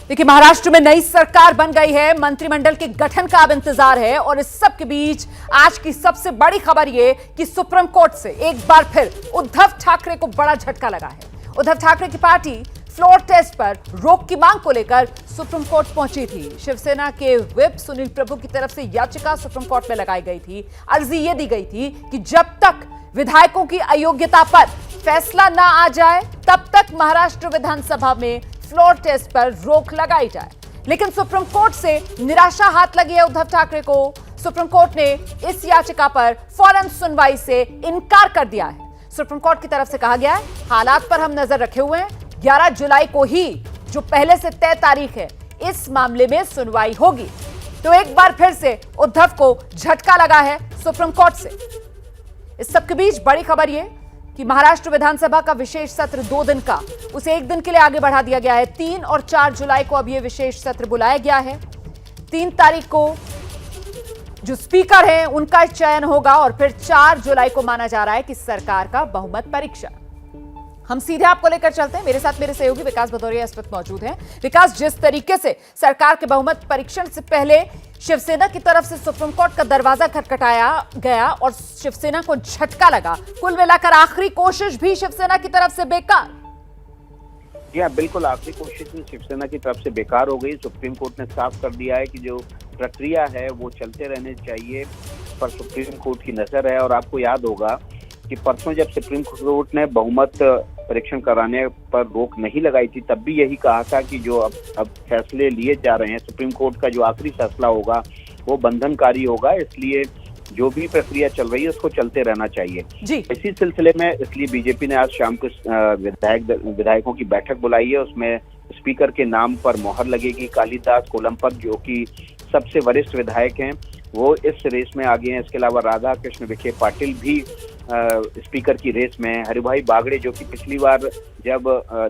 देखिए, महाराष्ट्र में नई सरकार बन गई है, मंत्रिमंडल के गठन का अब इंतजार है और इस सब के बीच आज की सबसे बड़ी खबर यह कि सुप्रीम कोर्ट से एक बार फिर उद्धव ठाकरे को बड़ा झटका लगा है। उद्धव ठाकरे की पार्टी फ्लोर टेस्ट पर रोक की मांग को लेकर सुप्रीम कोर्ट पहुंची थी। शिवसेना के व्हिप सुनील प्रभु की तरफ से याचिका सुप्रीम कोर्ट में लगाई गई थी। अर्जी यह दी गई थी कि जब तक विधायकों की अयोग्यता पर फैसला ना आ जाए तब तक महाराष्ट्र विधानसभा में फ्लोर टेस्ट पर रोक लगाई जाए। लेकिन सुप्रीम कोर्ट से निराशा हाथ लगी है उद्धव ठाकरे को। सुप्रीम कोर्ट ने इस याचिका पर फौरन सुनवाई से इनकार कर दिया है। सुप्रीम कोर्ट की तरफ से कहा गया है, हालात पर हम नजर रखे हुए हैं। 11 जुलाई को ही, जो पहले से तय तारीख है, इस मामले में सुनवाई होगी। तो एक बार फिर से उद्धव को झटका लगा है सुप्रीम कोर्ट से। इस सबके बीच बड़ी खबर यह कि महाराष्ट्र विधानसभा का विशेष सत्र 2 दिन का, उसे 1 दिन के लिए आगे बढ़ा दिया गया है। 3 और 4 जुलाई को अब यह विशेष सत्र बुलाया गया है। 3 तारीख को जो स्पीकर हैं उनका चयन होगा और फिर 4 जुलाई को माना जा रहा है कि सरकार का बहुमत परीक्षा। हम सीधे आपको लेकर चलते हैं। मेरे साथ मेरे सहयोगी विकास भदौरिया इस वक्त मौजूद हैं। विकास, जिस तरीके से सरकार के बहुमत परीक्षण से पहले शिवसेना की तरफ से सुप्रीम कोर्ट का दरवाजा खटखटाया गया और शिवसेना को झटका लगा, कुल मिलाकर आखिरी कोशिश भी शिवसेना की तरफ से बेकार। जी बिल्कुल, आखिरी कोशिश भी शिवसेना की तरफ से बेकार हो गई। सुप्रीम कोर्ट ने साफ कर दिया है कि जो प्रक्रिया है वो चलते रहने चाहिए, पर सुप्रीम कोर्ट की नजर है। और आपको याद होगा कि परसों जब सुप्रीम कोर्ट ने बहुमत परीक्षण कराने पर रोक नहीं लगाई थी, तब भी यही कहा था कि जो अब फैसले लिए जा रहे हैं, सुप्रीम कोर्ट का जो आखिरी फैसला होगा वो बंधनकारी होगा, इसलिए जो भी प्रक्रिया चल रही है उसको चलते रहना चाहिए। इसी सिलसिले में इसलिए बीजेपी ने आज शाम को विधायकों की बैठक बुलाई है। उसमें स्पीकर के नाम पर मोहर लगेगी। कालिदास कोलंबकर, जो कि सबसे वरिष्ठ विधायक हैं, वो इस रेस में आगे हैं। इसके अलावा राधा कृष्ण विखे पाटिल भी स्पीकर की रेस में है। हरिभाई बागड़े, जो कि पिछली बार जब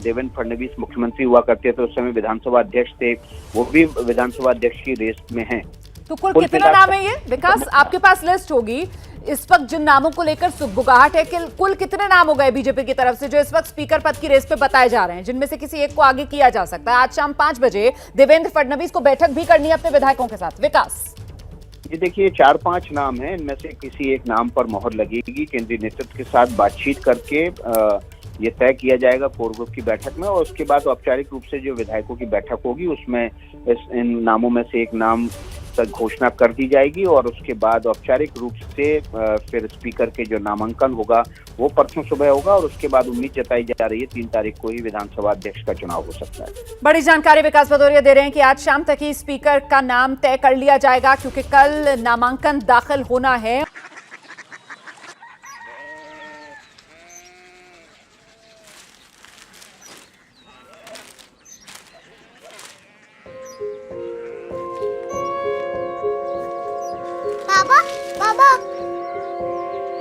देवेंद्र फडणवीस मुख्यमंत्री हुआ करते थे उस समय विधानसभा अध्यक्ष थे, वो भी विधानसभा अध्यक्ष की रेस में हैं। तो कुल कितना नाम है ये? विकास, आपके पास लिस्ट होगी इस वक्त जिन नामों को लेकर सुगबुगाहट है कि कुल कितने नाम हो गए बीजेपी की तरफ से जो इस वक्त स्पीकर पद की रेस पे बताए जा रहे हैं, जिनमें से किसी एक को आगे किया जा सकता है? आज शाम 5 बजे देवेंद्र फडणवीस को बैठक भी करनी है अपने विधायकों के साथ। विकास जी देखिए, 4-5 नाम हैं, इनमें से किसी एक नाम पर मोहर लगेगी। केंद्रीय नेतृत्व के साथ बातचीत करके ये तय किया जाएगा कोर ग्रुप की बैठक में, और उसके बाद औपचारिक रूप से जो विधायकों की बैठक होगी उसमें इन नामों में से एक नाम तक घोषणा कर दी जाएगी। और उसके बाद औपचारिक रूप से फिर स्पीकर के जो नामांकन होगा वो परसों सुबह होगा, और उसके बाद उम्मीद जताई जा रही है 3 तारीख को ही विधानसभा अध्यक्ष का चुनाव हो सकता है। बड़ी जानकारी विकास भदौरिया दे रहे हैं कि आज शाम तक ही स्पीकर का नाम तय कर लिया जाएगा, क्योंकि कल नामांकन दाखिल होना है।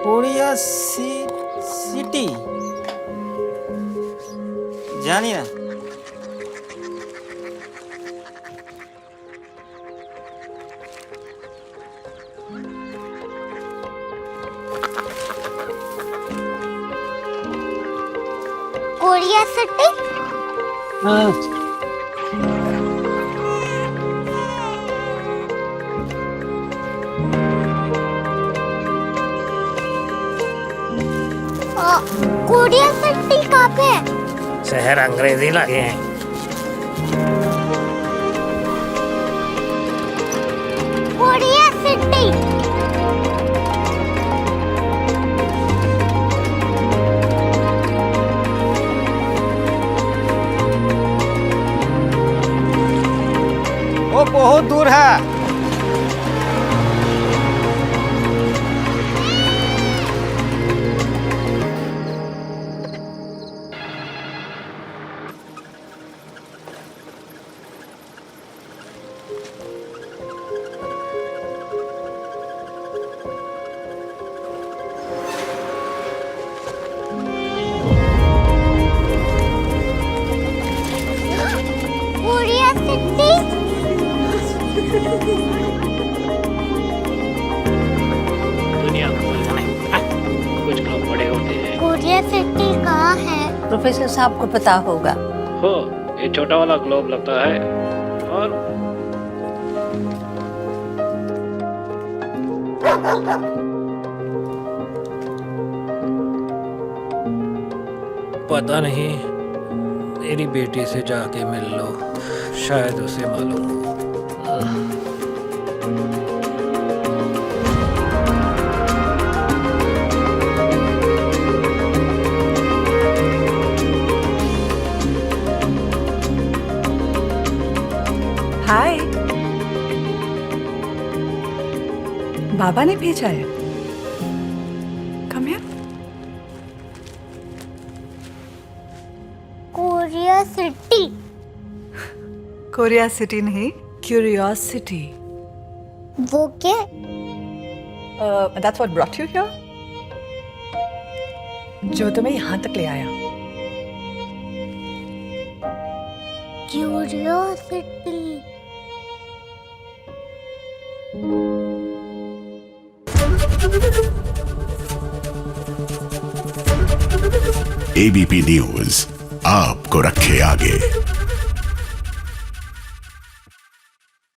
कोरिया सिटी जानी ना? Korea city? हाँ। कोरिया सिटी कहाँ पे है? शहर अंग्रेजी लगे हैं। Korea city. वो बहुत दूर है। दुनिया कुछ लोग बड़े होते हैं। कोरिया सिटी कहाँ है? प्रोफेसर साहब को पता होगा। हो ये छोटा वाला ग्लोब लगता है और पता नहीं, मेरी बेटी से जाके मिल लो, शायद उसे मालूम हो। हाय, बाबा ने भेजा है। Come here. Korea city. Korea city नहीं, क्यूरियोसिटी। वो क्या? That's what brought you here. जो तुम्हें यहाँ तक ले आया। क्यूरियोसिटी। एबीपी न्यूज आपको रखे आगे।